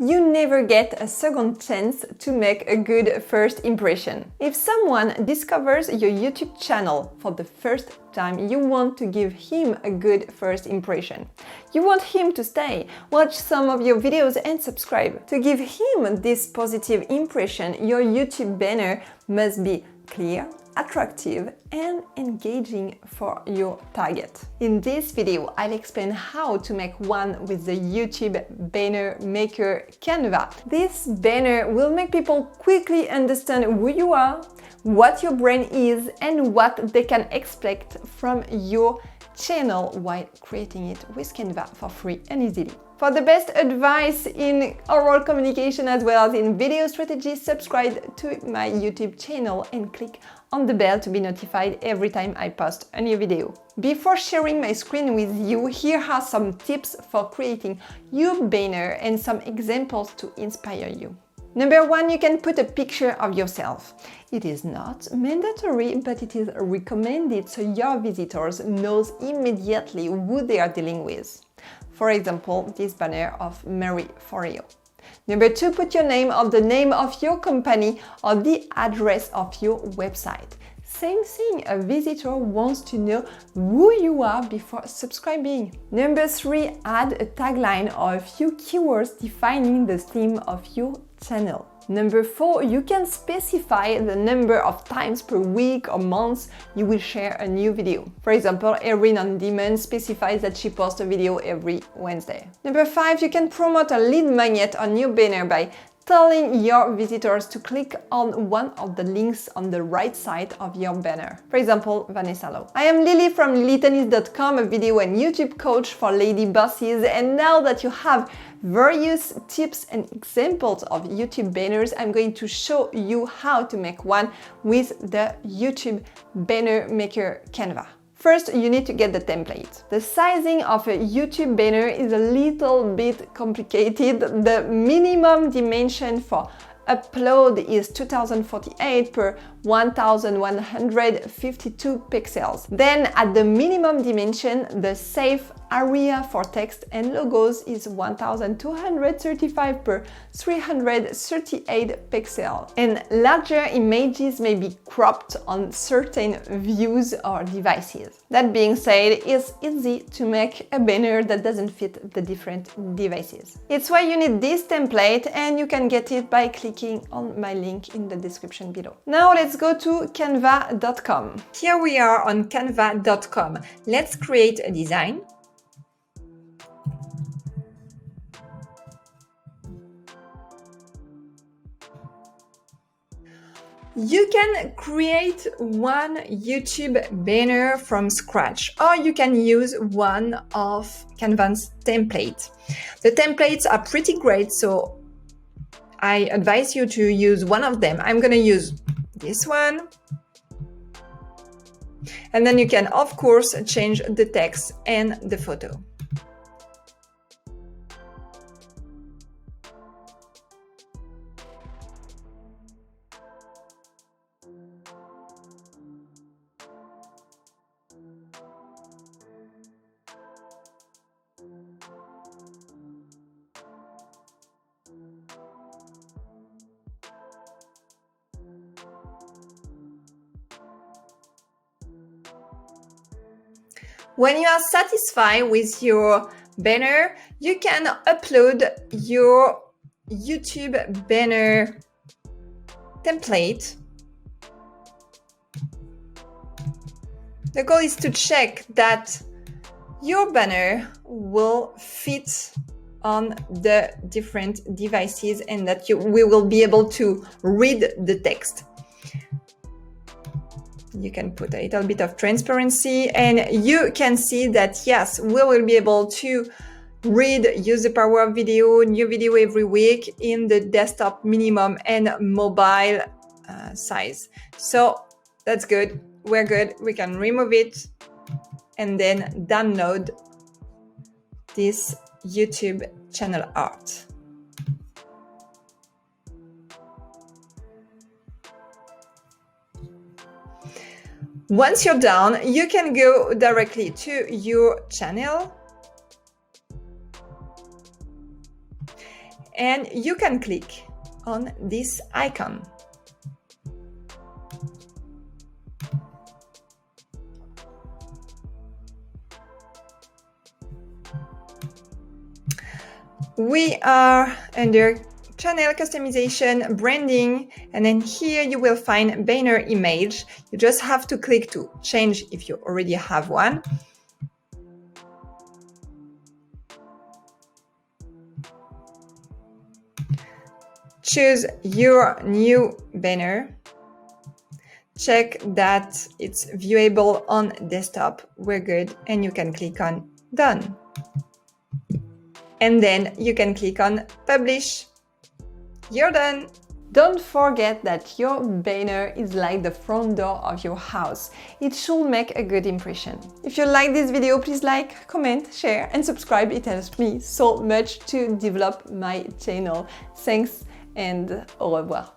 You never get a second chance to make a good first impression. If someone discovers your YouTube channel for the first time, you want to give him a good first impression. You want him to stay, watch some of your videos and subscribe. To give him this positive impression, your YouTube banner must be clear, attractive and engaging for your target. In this video, I'll explain how to make one with the YouTube banner maker Canva. This banner will make people quickly understand who you are, what your brand is and what they can expect from your channel while creating it with Canva for free and easily. For the best advice in oral communication as well as in video strategy, subscribe to my YouTube channel and click on the bell to be notified every time I post a new video. Before sharing my screen with you, here are some tips for creating your banner and some examples to inspire you. Number one, you can put a picture of yourself. It is not mandatory, but it is recommended so your visitors knows immediately who they are dealing with. For example, this banner of Mary for you. Number two, put your name or the name of your company or the address of your website. Same thing, a visitor wants to know who you are before subscribing. Number three, add a tagline or a few keywords defining the theme of your channel. Number four, you can specify the number of times per week or month you will share a new video. For example, Erin on Demand specifies that she posts a video every Wednesday. Number five, you can promote a lead magnet on your banner by telling your visitors to click on one of the links on the right side of your banner. For example, Vanessa Lowe. I am Lili from LiliTanis.com, a video and YouTube coach for lady bosses, and now that you have various tips and examples of YouTube banners, I'm going to show you how to make one with the YouTube banner maker Canva. First, you need to get the template. The sizing of a YouTube banner is a little bit complicated. The minimum dimension for upload is 2048 per 1152 pixels. Then at the minimum dimension, the safe area for text and logos is 1235 per 338 pixels. And larger images may be cropped on certain views or devices. That being said, it's easy to make a banner that doesn't fit the different devices. It's why you need this template, and you can get it by clicking on my link in the description below. Now let's go to canva.com. Here we are on canva.com. Let's create a design. You can create one YouTube banner from scratch, or you can use one of Canva's templates. The templates are pretty great, so I advise you to use one of them. I'm going to use this one. And then you can, of course, change the text and the photo. When you are satisfied with your banner, you can upload your YouTube banner template. The goal is to check that your banner will fit on the different devices and that we will be able to read the text. You can put a little bit of transparency and you can see that yes, we will be able to use the power of video, new video every week in the desktop minimum and mobile size. So that's good. We're good. We can remove it and then download this YouTube channel art. Once you're done, you can go directly to your channel and you can click on this icon. We are under channel customization, branding, and then here you will find banner image. You just have to click to change if you already have one. Choose your new banner. Check that it's viewable on desktop. We're good, and you can click on done. And then you can click on publish. You're done! Don't forget that your banner is like the front door of your house. It should make a good impression. If you like this video, please like, comment, share and subscribe. It helps me so much to develop my channel. Thanks and au revoir.